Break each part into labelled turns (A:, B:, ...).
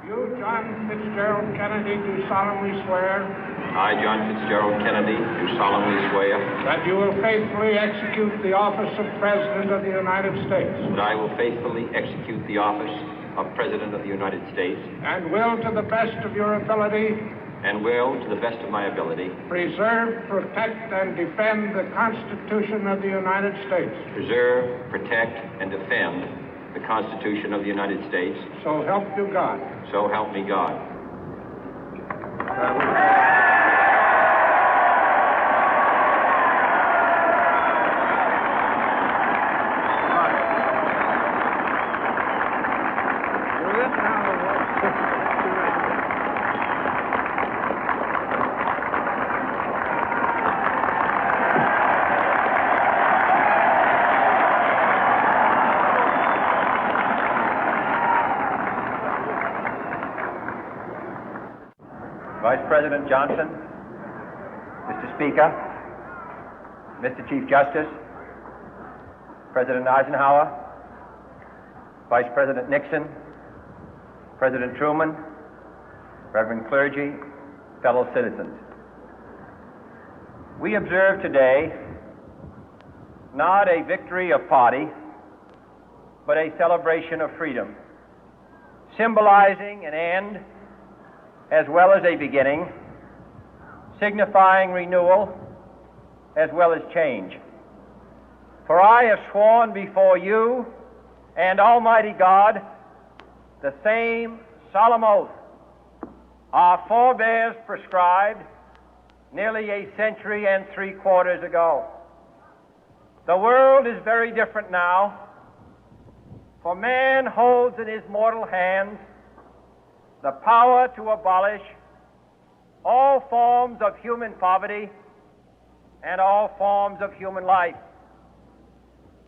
A: You, John Fitzgerald Kennedy, do solemnly swear
B: I, John Fitzgerald Kennedy, do solemnly swear
A: that you will faithfully execute the office of President of the United States
B: that I will faithfully execute the office of President of the United States
A: and will, to the best of your ability,
B: and will, to the best of my ability,
A: preserve, protect, and defend the Constitution of the United States.
B: preserve, protect, and defend the Constitution of the United States.
A: So help you God.
B: So help me God.
C: Vice President Johnson, Mr. Speaker, Mr. Chief Justice, President Eisenhower, Vice President Nixon, President Truman, Reverend clergy, fellow citizens. We observe today not a victory of party, but a celebration of freedom, symbolizing an end as well as a beginning, signifying renewal as well as change. For I have sworn before you and Almighty God the same solemn oath our forebears prescribed nearly a century and 3/4 ago. The world is very different now, for man holds in his mortal hands the power to abolish all forms of human poverty and all forms of human life.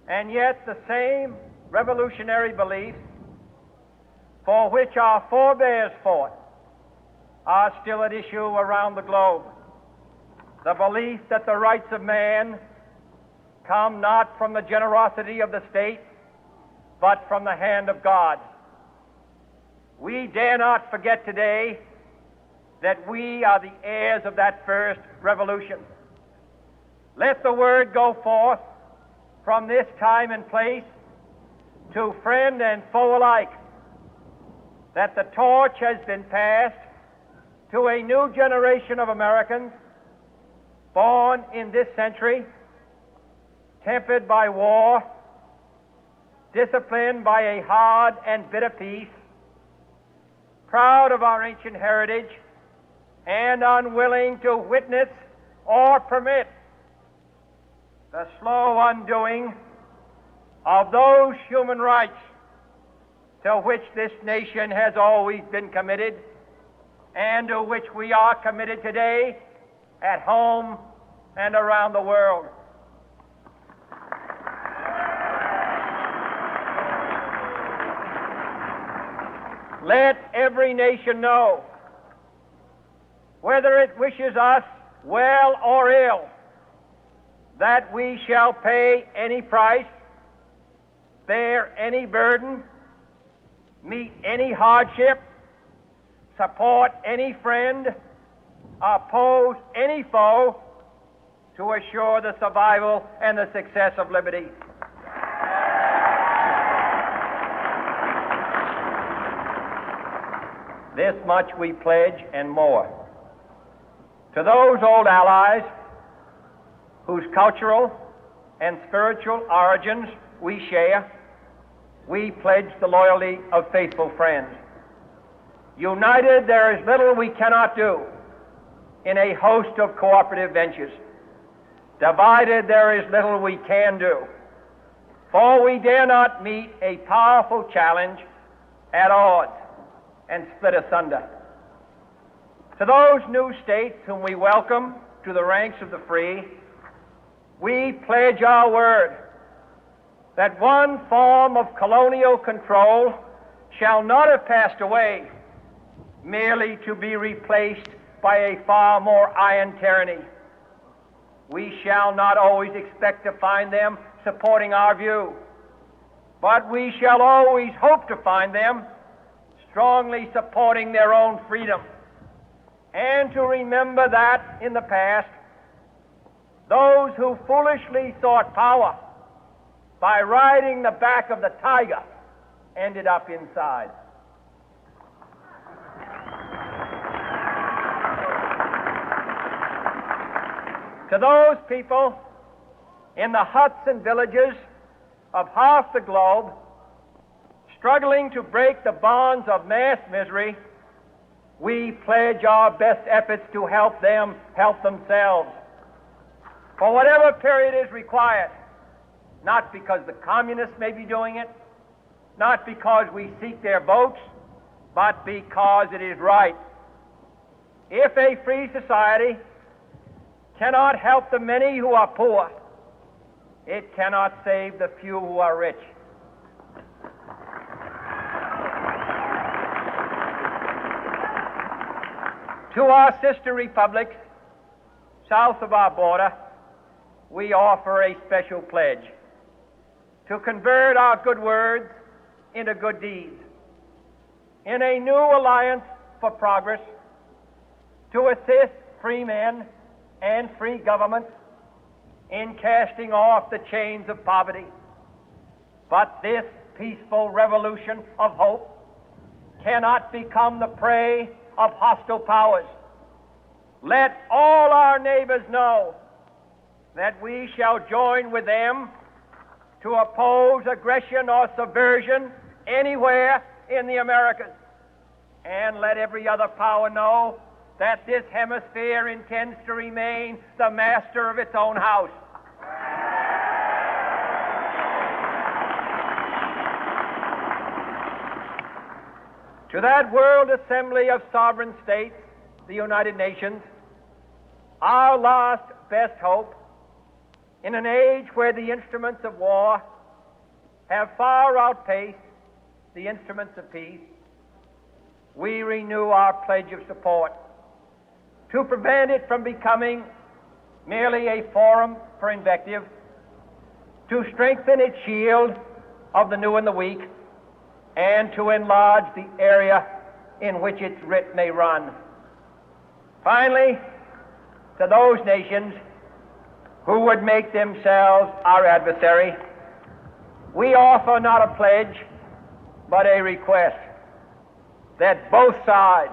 C: And yet the same revolutionary beliefs for which our forebears fought are still at issue around the globe. The belief that the rights of man come not from the generosity of the state, but from the hand of God. We dare not forget today that we are the heirs of that first revolution. Let the word go forth from this time and place to friend and foe alike that the torch has been passed to a new generation of Americans born in this century, tempered by war, disciplined by a hard and bitter peace, proud of our ancient heritage, and unwilling to witness or permit the slow undoing of those human rights to which this nation has always been committed and to which we are committed today at home and around the world. Let every nation know, whether it wishes us well or ill, that we shall pay any price, bear any burden, meet any hardship, support any friend, oppose any foe to assure the survival and the success of liberty. This much we pledge and more. To those old allies whose cultural and spiritual origins we share, we pledge the loyalty of faithful friends. United, there is little we cannot do in a host of cooperative ventures. Divided, there is little we can do, for we dare not meet a powerful challenge at odds and split asunder. To those new states whom we welcome to the ranks of the free, we pledge our word that one form of colonial control shall not have passed away, merely to be replaced by a far more iron tyranny. We shall not always expect to find them supporting our view, but we shall always hope to find them strongly supporting their own freedom, and to remember that in the past, those who foolishly sought power by riding the back of the tiger ended up inside. To those people in the huts and villages of half the globe struggling to break the bonds of mass misery, we pledge our best efforts to help them help themselves for whatever period is required, not because the communists may be doing it, not because we seek their votes, but because it is right. If a free society cannot help the many who are poor, it cannot save the few who are rich. To our sister republics south of our border, we offer a special pledge to convert our good words into good deeds, in a new alliance for progress, to assist free men and free governments in casting off the chains of poverty. But this peaceful revolution of hope cannot become the prey of hostile powers. Let all our neighbors know that we shall join with them to oppose aggression or subversion anywhere in the Americas. And let every other power know that this hemisphere intends to remain the master of its own house. To that World Assembly of Sovereign States, the United Nations, our last best hope, in an age where the instruments of war have far outpaced the instruments of peace, we renew our pledge of support to prevent it from becoming merely a forum for invective, to strengthen its shield of the new and the weak, and to enlarge the area in which its writ may run. Finally, to those nations who would make themselves our adversary, we offer not a pledge, but a request that both sides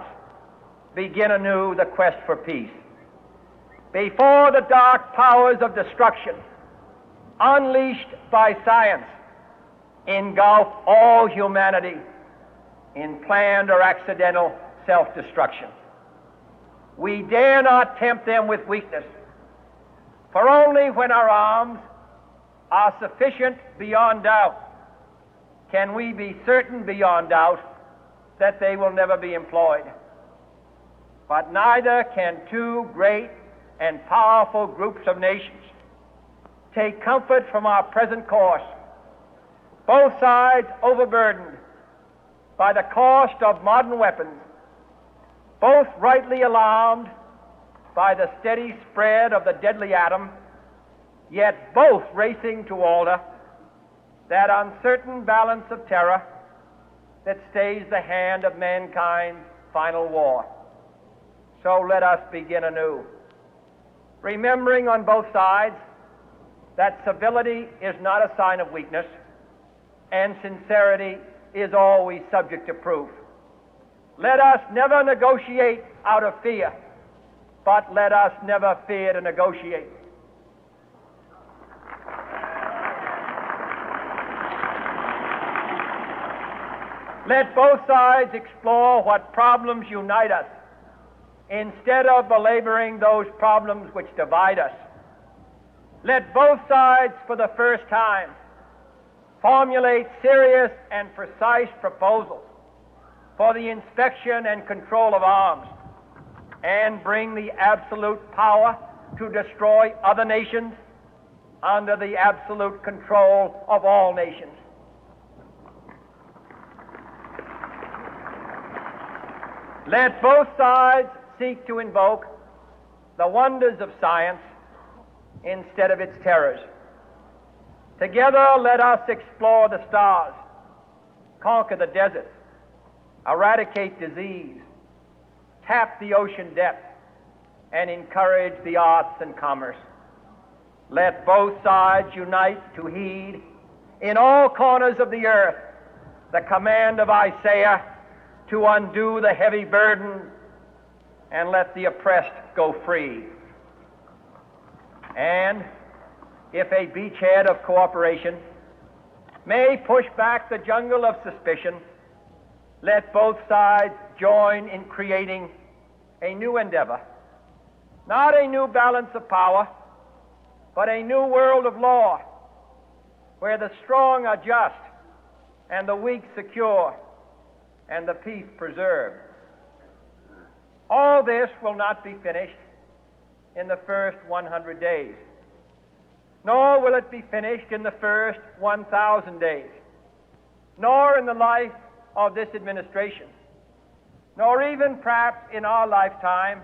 C: begin anew the quest for peace. Before the dark powers of destruction, unleashed by science, engulf all humanity in planned or accidental self-destruction, we dare not tempt them with weakness, for only when our arms are sufficient beyond doubt can we be certain beyond doubt that they will never be employed. But neither can two great and powerful groups of nations take comfort from our present course, both sides overburdened by the cost of modern weapons, both rightly alarmed by the steady spread of the deadly atom, yet both racing to alter that uncertain balance of terror that stays the hand of mankind's final war. So let us begin anew, remembering on both sides that civility is not a sign of weakness, and sincerity is always subject to proof. Let us never negotiate out of fear, but let us never fear to negotiate. Let both sides explore what problems unite us, instead of belaboring those problems which divide us. Let both sides, for the first time, formulate serious and precise proposals for the inspection and control of arms, and bring the absolute power to destroy other nations under the absolute control of all nations. Let both sides seek to invoke the wonders of science instead of its terrors. Together, let us explore the stars, conquer the deserts, eradicate disease, tap the ocean depth, and encourage the arts and commerce. Let both sides unite to heed in all corners of the earth the command of Isaiah to undo the heavy burden and let the oppressed go free. And if a beachhead of cooperation may push back the jungle of suspicion, let both sides join in creating a new endeavor, not a new balance of power, but a new world of law, where the strong are just and the weak secure and the peace preserved. All this will not be finished in the first 100 days, nor will it be finished in the first 1,000 days, nor in the life of this administration, nor even perhaps in our lifetime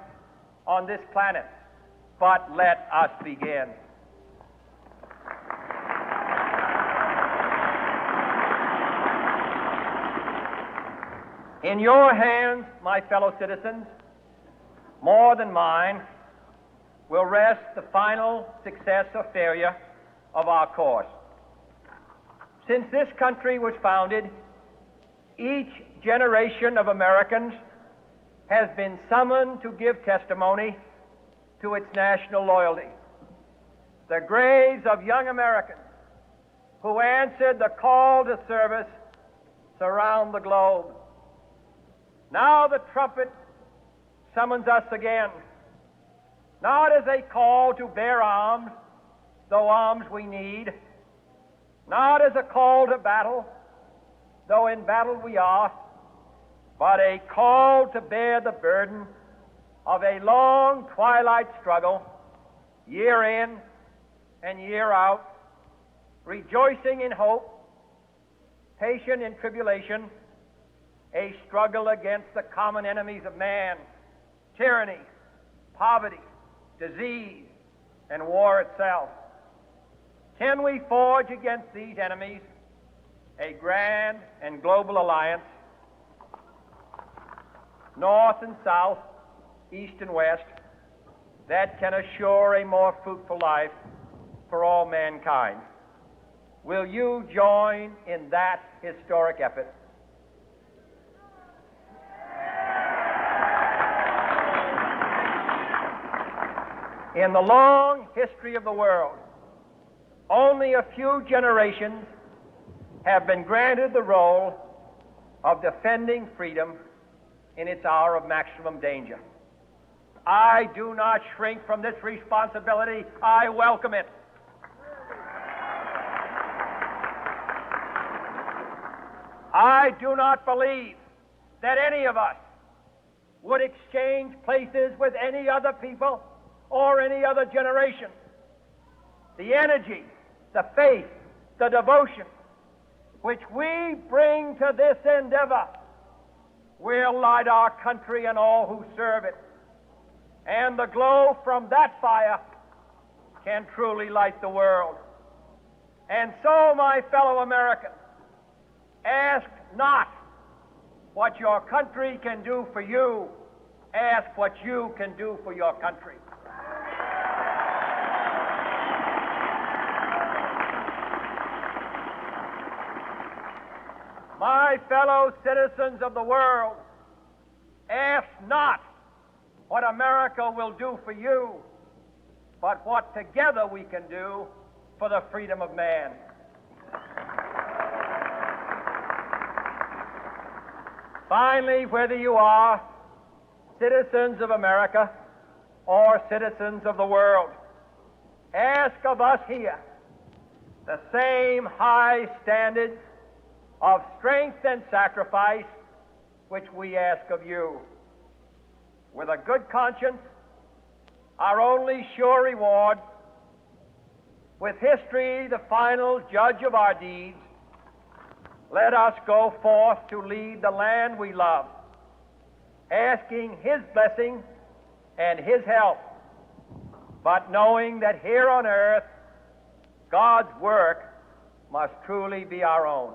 C: on this planet. But let us begin. In your hands, my fellow citizens, more than mine, will rest the final success or failure of our course. Since this country was founded, each generation of Americans has been summoned to give testimony to its national loyalty. The graves of young Americans who answered the call to service surround the globe. Now the trumpet summons us again, not as a call to bear arms, though arms we need, not as a call to battle, though in battle we are, but a call to bear the burden of a long twilight struggle, year in and year out, rejoicing in hope, patient in tribulation, a struggle against the common enemies of man, tyranny, poverty, disease, and war itself. Can we forge against these enemies a grand and global alliance, north and south, east and west, that can assure a more fruitful life for all mankind? Will you join in that historic effort? In the long history of the world, only a few generations have been granted the role of defending freedom in its hour of maximum danger. I do not shrink from this responsibility. I welcome it. I do not believe that any of us would exchange places with any other people or any other generation. The energy, the faith, the devotion which we bring to this endeavor will light our country and all who serve it. And the glow from that fire can truly light the world. And so, my fellow Americans, ask not what your country can do for you, ask what you can do for your country. My fellow citizens of the world, ask not what America will do for you, but what together we can do for the freedom of man. Finally, whether you are citizens of America or citizens of the world, ask of us here the same high standards of strength and sacrifice which we ask of you. With a good conscience, our only sure reward, with history the final judge of our deeds, let us go forth to lead the land we love, asking His blessing and His help, but knowing that here on earth God's work must truly be our own.